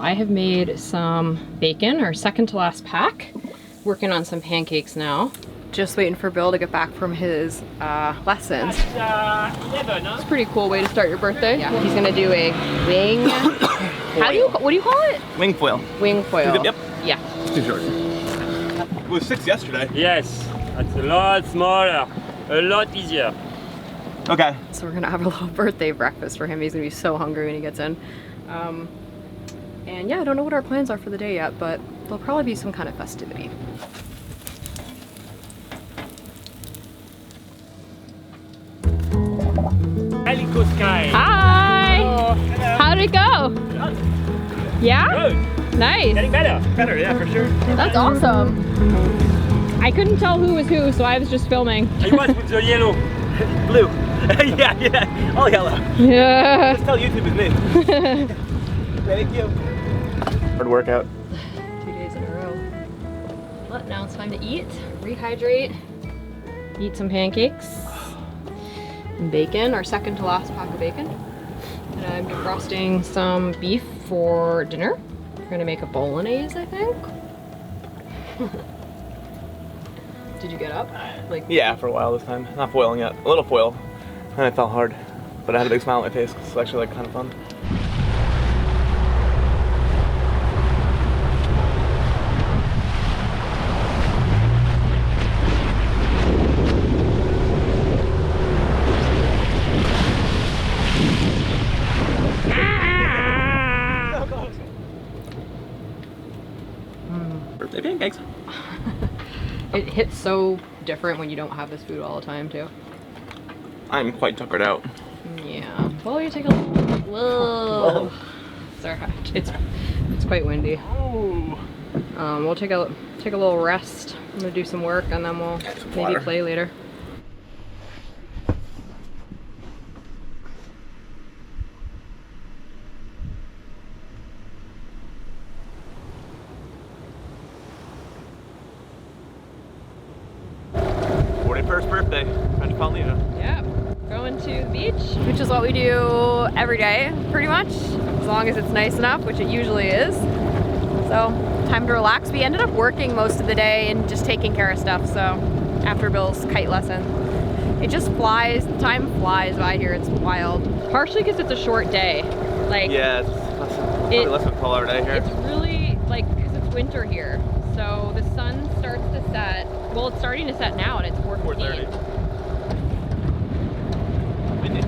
I have made some bacon, our second to last pack. Working on some pancakes now. Just waiting for Bill to get back from his lessons. It's a pretty cool way to start your birthday. Yeah, he's gonna do a wing. What do you call it? Wing foil. Wing foil. Yep. Yeah. Too short. It was 6 yesterday. Yes, it's a lot smaller, a lot easier. Okay. So we're gonna have a little birthday breakfast for him. He's gonna be so hungry when he gets in. And yeah, I don't know what our plans are for the day yet, but there'll probably be some kind of festivity. Calico Skies. Hi! Hello. How'd it go? Good. Yeah? Good. Nice. Getting better. Better, yeah, for sure. That's awesome. I couldn't tell who was who, so I was just filming. I was with the yellow. Blue. yeah. All yellow. Yeah. Just tell YouTube his name. Thank you. Hard workout. 2 days in a row. But now it's time to eat, rehydrate, eat some pancakes, and bacon, our second to last pack of bacon. And I'm defrosting some beef for dinner. We're gonna make a bolognese, I think. Did you get up? Like, yeah, for a while this time. Not foiling yet. A little foil. And it felt hard. But I had a big smile on my face because it's actually like kind of fun. Birthday pancakes. it hits so different when you don't have this food all the time, too. I'm quite tuckered out. Yeah. Well, you take a little. Whoa. It's alright. It's quite windy. Oh. We'll take a little rest. I'm gonna do some work and then we'll maybe play later. First birthday, trying to call Lena. Yeah, going to the beach, which is what we do every day, pretty much, as long as it's nice enough, which it usually is. So, time to relax. We ended up working most of the day and just taking care of stuff, so after Bill's kite lesson. It just flies, time flies by here, it's wild. Partially because it's a short day. Like, yeah, it's less than a 12-hour day here. It's really, like, because it's winter here, so the sun starts to set. Well, it's starting to set now and it's 4:30. Windy.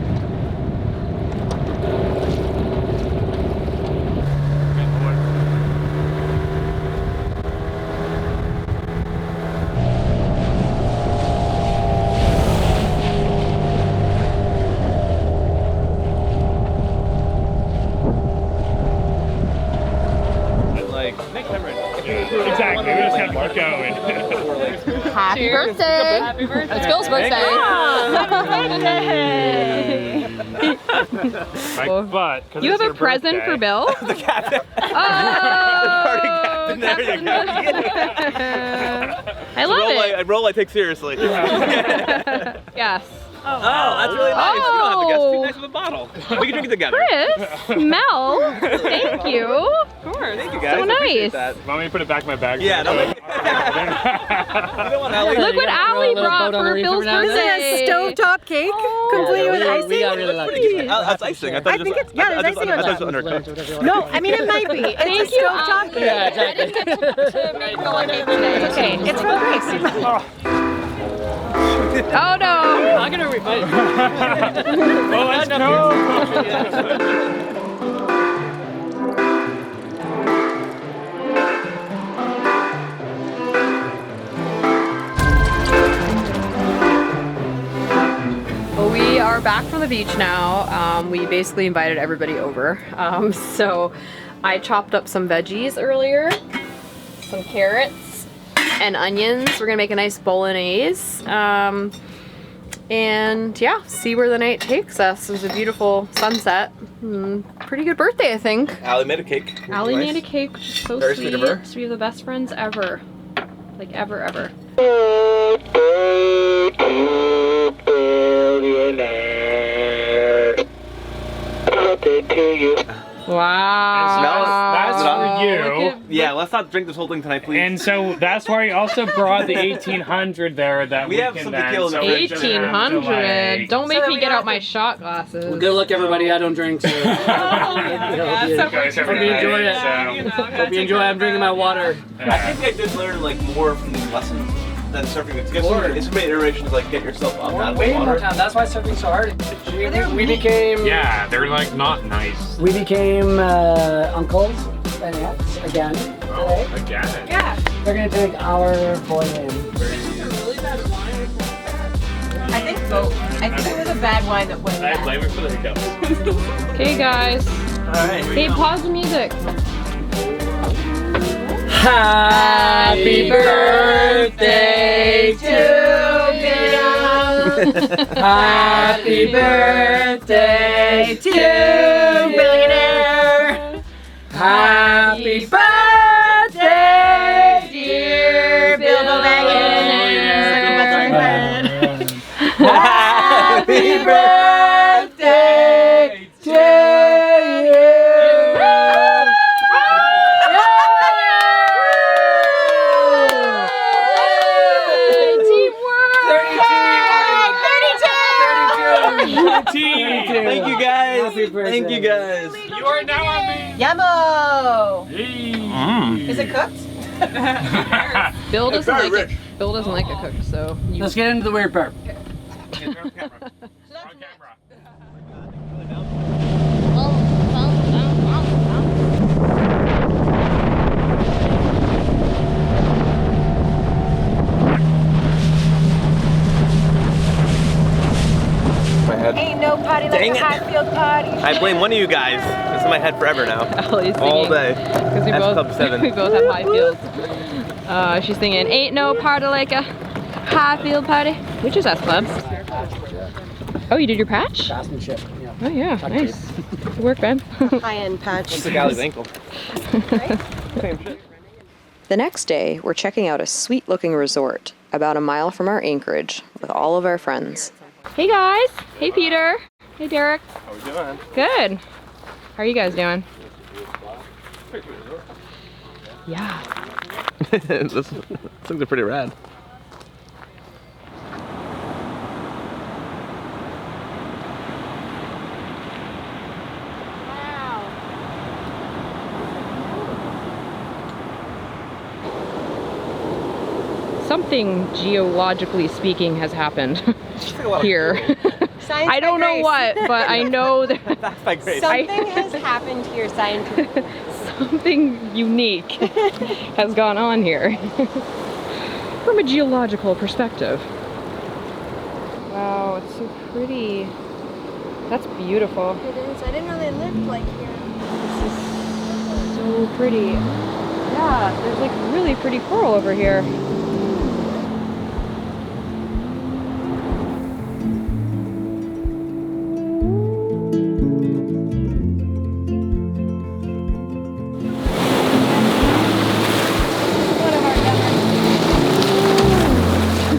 Exactly, we just have to keep going. Happy birthday! Happy birthday! It's Bill's birthday! Happy birthday! You have a present for Bill? The captain. Oh! The party captain, there you go. I love it! A role I take seriously. Yes. Oh, that's really nice. You don't have to guess. Too nice of a bottle. We can drink it together. Chris, Mel, thank you. Of course. Thank you guys. So nice. Want me to put it back in my bag? Yeah. No, Look what Allie brought for Bill's birthday. Stovetop cake, complete with icing. We got really lucky. That's icing. I think it's, yeah, there's icing on top. No, I mean it might be. It's Thank a you, stovetop cake. Yeah, exactly. I didn't get to make Noah cake today. It's okay. It's from Grace. Oh no! I'm gonna refight. Well, let's go! Well, we are back from the beach now. We basically invited everybody over. So I chopped up some veggies earlier, some carrots and onions. We're gonna make a nice bolognese. And yeah, see where the night takes us. It was a beautiful sunset. Pretty good birthday, I think. Allie made a cake. Allie made a cake, which is so Very sweet. sweet of her. We have the best friends ever. Like ever, ever. Wow. That's for you. Yeah, let's not drink this whole thing tonight, please. And so that's why he also brought the 1800 there that We have some tequila in the fridge. 1800. Don't make me get out my shot glasses. Well, good luck, everybody. I don't drink, so. You guys have Hope you enjoy it. so. Hope you enjoy. I'm drinking my water. I think I did learn like more from these lessons than surfing. It's so many iterations, like get yourself up out of the Way more water. time. That's why surfing's so hard. We became. Yeah, they're like not nice. We became uncles and aunts again today. Again. Yeah. They're gonna take our boy in. I think so. I think it was a bad wine that went I bad. blame her for the hiccups. Okay, guys. Alright. Hey, pause the music. Happy birthday to you. Happy birthday to billionaire. Happy birthday, dear Bilbo Baggins. Happy birthday to you. Thank you guys. Thank you guys. You are now on me. Yummo! Hey. Is it cooked? Bill doesn't very like rich. it. Bill doesn't like it cooked, so you. Let's get into the weird part. On camera. My head. Ain't no party like Dang a it. Highfield party. I blame one of you guys. It's in my head forever now. Ellie's All singing. day. Because we That's both, Club 7. we both have high fields. She's singing, ain't no party like a high field party. Which is S Club. Oh, you did your patch? Craftsmanship. Yeah. Oh yeah, nice. Good work, Ben. High-end patch. It's the galley's ankle. The next day, we're checking out a sweet-looking resort about a mile from our anchorage with all of our friends. Hey guys. Hey Peter. Hey Derek. How we doing? Good. How are you guys doing? Yeah. These things are pretty rad. Something geologically speaking has happened here. I don't know what, but I know that That's my grace. Something has happened here scientifically. something unique has gone on here from a geological perspective. Wow, it's so pretty. That's beautiful. It is. I didn't know they lived like here. So pretty. Yeah, there's like really pretty coral over here.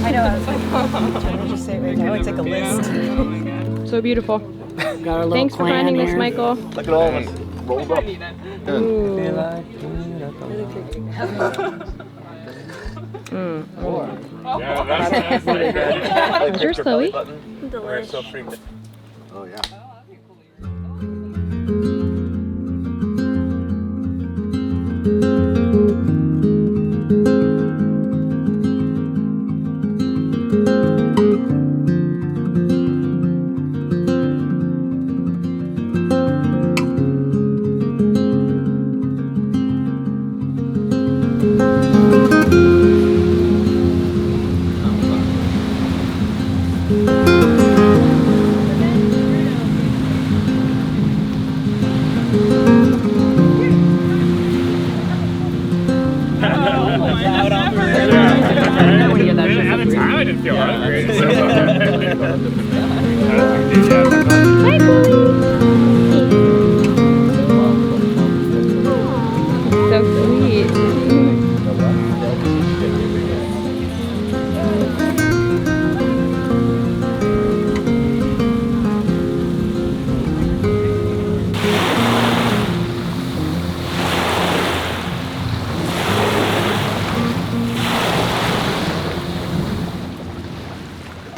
I know. I was like, I'm trying to just say it right now. It's like a list. So beautiful. Got our little Thanks for clan finding this, here. Michael. Look at all of us rolled up. Ooh. Yeah, that's pretty good. Yours, Chloe. We're so freaked. Oh yeah.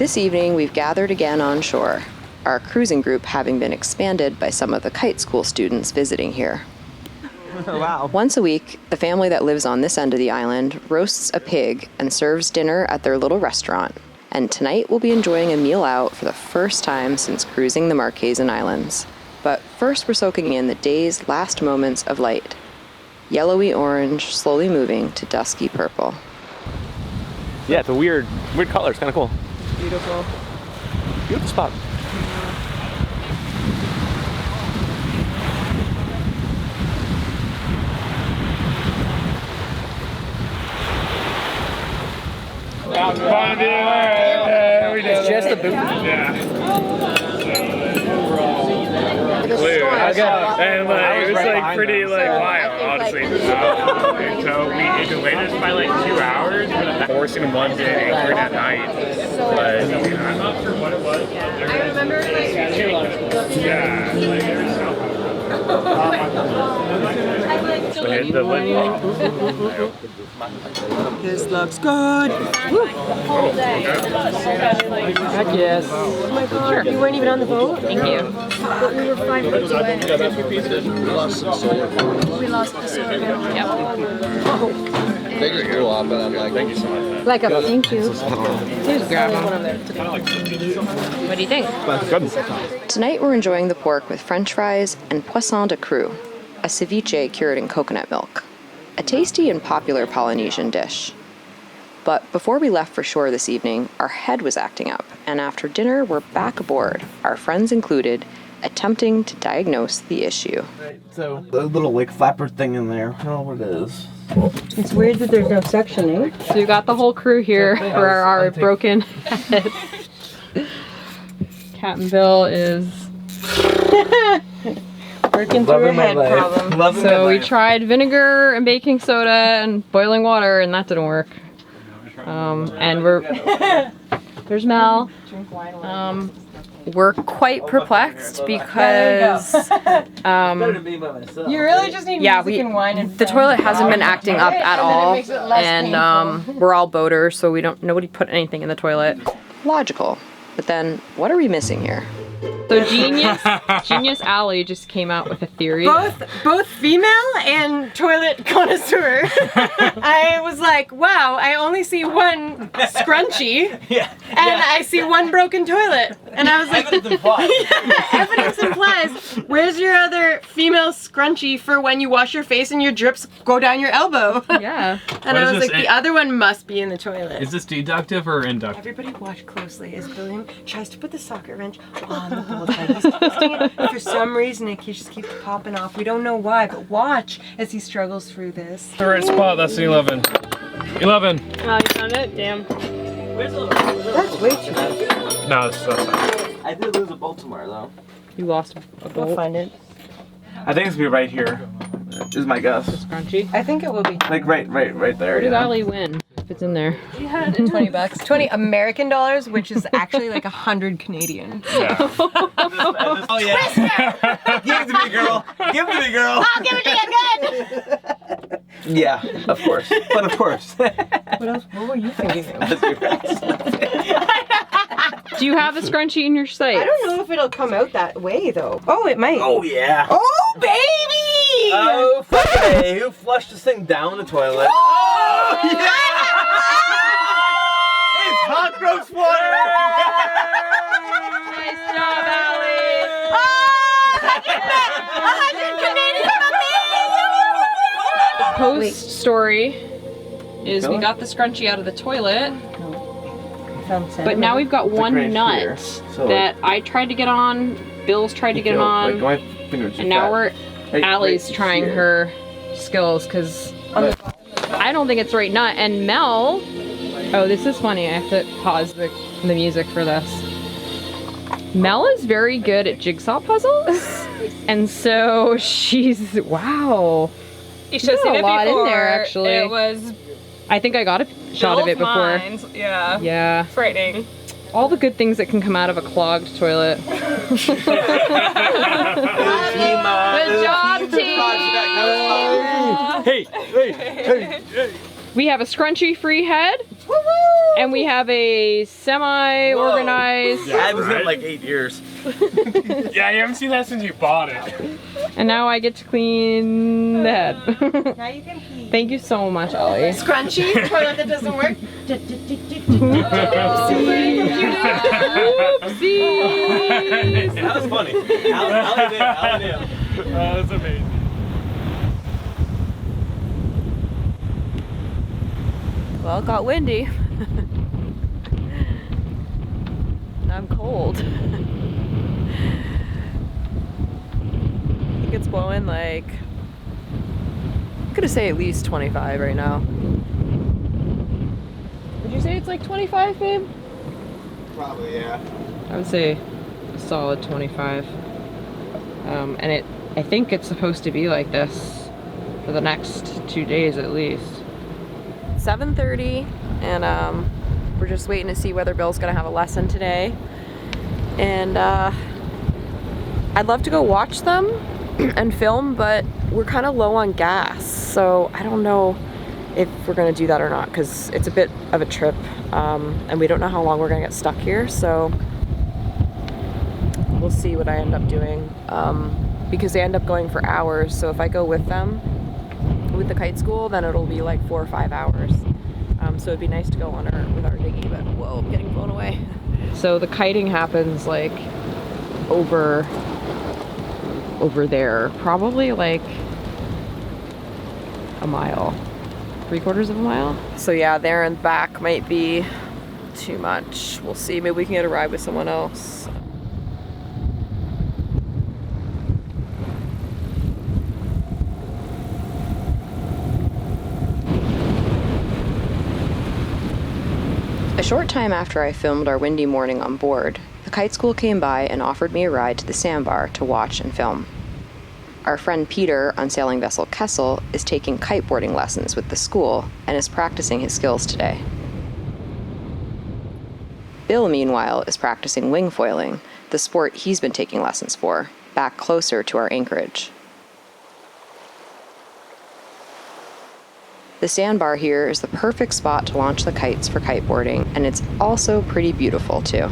This evening, we've gathered again on shore, our cruising group having been expanded by some of the Kite School students visiting here. Wow. Once a week, the family that lives on this end of the island roasts a pig and serves dinner at their little restaurant. And tonight we'll be enjoying a meal out for the first time since cruising the Marquesan Islands. But first we're soaking in the day's last moments of light. Yellowy orange, slowly moving to dusky purple. Yeah, it's a weird color. It's kind of cool. Beautiful. Beautiful spot. It's just a boot. And it was like pretty wild, honestly. So we had to wait us by like 2 hours, forcing them one day anchored at night. But I'm not sure what it was. I remember This looks good. Heck yes. Oh my god, you weren't even on the boat? Thank you. But we were 5 minutes away. We lost the sword. Figured you're a lot, but I'm like, thank you so much. Like a thank you. Grab them. What do you think? Tonight we're enjoying the pork with french fries and poisson de cru, a ceviche cured in coconut milk. A tasty and popular Polynesian dish. But before we left for shore this evening, our head was acting up, and after dinner we're back aboard, our friends included, attempting to diagnose the issue. So the little like flapper thing in there. I don't know what it is. It's weird that there's no sectioning. So you got the whole crew here for our broken head. Captain Bill is Working through a head problem. so we tried vinegar and baking soda and boiling water, and that didn't work. And there's Mel. We're quite perplexed because You really just need music and wine and the toilet hasn't been acting up at all, makes it less and we're all boaters, so nobody put anything in the toilet. Logical. But then, what are we missing here? So Genius Alley just came out with a theory. Both female and toilet connoisseur. I was like, wow, I only see one scrunchie, and I see one broken toilet. And I was like, Evidence implies. evidence implies. Where's your other female scrunchie for when you wash your face and your drips go down your elbow? Yeah. And I was like, the other one must be in the toilet. Is this deductive or inductive? Everybody watch closely as Billiam tries to put the socket wrench on the bolt head. He's twisting it. For some reason, it just keeps popping off. We don't know why, but watch as he struggles through this. The right spot, that's 11. 11. Oh, you found it? Damn. That's way too much. No, that's not. I did lose a bolt somewhere though. You lost a We'll bolt. find it. I think it's gonna be right here. Is my guess. Scrunchy. I think it will be Like right there. Where did Yeah. Ali win? If it's in there. $20. 20 American dollars, which is actually like 100 Canadian. Yeah. Oh yeah. Give it to me, girl. Give it to me, girl. I'll give it to you good. Yeah, of course. But of course. What else? What were you thinking of? Do you have a scrunchie in your sight? I don't know if it'll come out that way though. Oh, it might. Oh yeah. Oh, baby! Oh fucking A. Who flushed this thing down the toilet? Oh, yeah! It's hot gross water! Nice job, Ali. Oh, look at that! 100 Canadian rupees! Post story is we got the scrunchie out of the toilet, but now we've got one right nut here. So, that I tried to get on, Bill's tried to get on, my finger's too and now fat. Allie's right trying here. her skills because I don't think it's the right nut. And Mel, oh, this is funny. I have to pause the music for this. Mel is very good at jigsaw puzzles, and so she's wow. You should have There's seen a it lot before. in there, actually. It was I think I got a shot of it before. Bill's mind. Yeah. Yeah. Frightening. All the good things that can come out of a clogged toilet. Good job, team! Hey. We have a scrunchy-free head And we have a semi-organized. Yeah, I was in like 8 years. Yeah, you haven't seen that since you bought it. And now I get to clean the head. Now you can pee. Thank you so much, Ellie. Scrunchie, toilet that doesn't work. Oopsies. That was funny. Allie did. That's amazing. Well, it got windy. I'm cold. I think it's blowing like, I'm gonna say at least 25 right now. Would you say it's like 25, babe? Probably, yeah. I would say a solid 25. And I think it's supposed to be like this for the next 2 days at least. 7:30, and we're just waiting to see whether Bill's gonna have a lesson today. And I'd love to go watch them and film, but we're kind of low on gas, so I don't know if we're gonna do that or not, because it's a bit of a trip, and we don't know how long we're gonna get stuck here, so we'll see what I end up doing, because they end up going for hours. So if I go with them, with the kite school, then it'll be like 4 or 5 hours. So it'd be nice to go on with our dinghy, but whoa, I'm getting blown away. So the kiting happens like over there, probably like a mile, 3/4 of a mile. So yeah, there and back might be too much. We'll see, maybe we can get a ride with someone else. A short time after I filmed our windy morning on board, the kite school came by and offered me a ride to the sandbar to watch and film. Our friend Peter on sailing vessel Kessel is taking kiteboarding lessons with the school and is practicing his skills today. Bill, meanwhile, is practicing wing foiling, the sport he's been taking lessons for, back closer to our anchorage. The sandbar here is the perfect spot to launch the kites for kiteboarding, and it's also pretty beautiful too.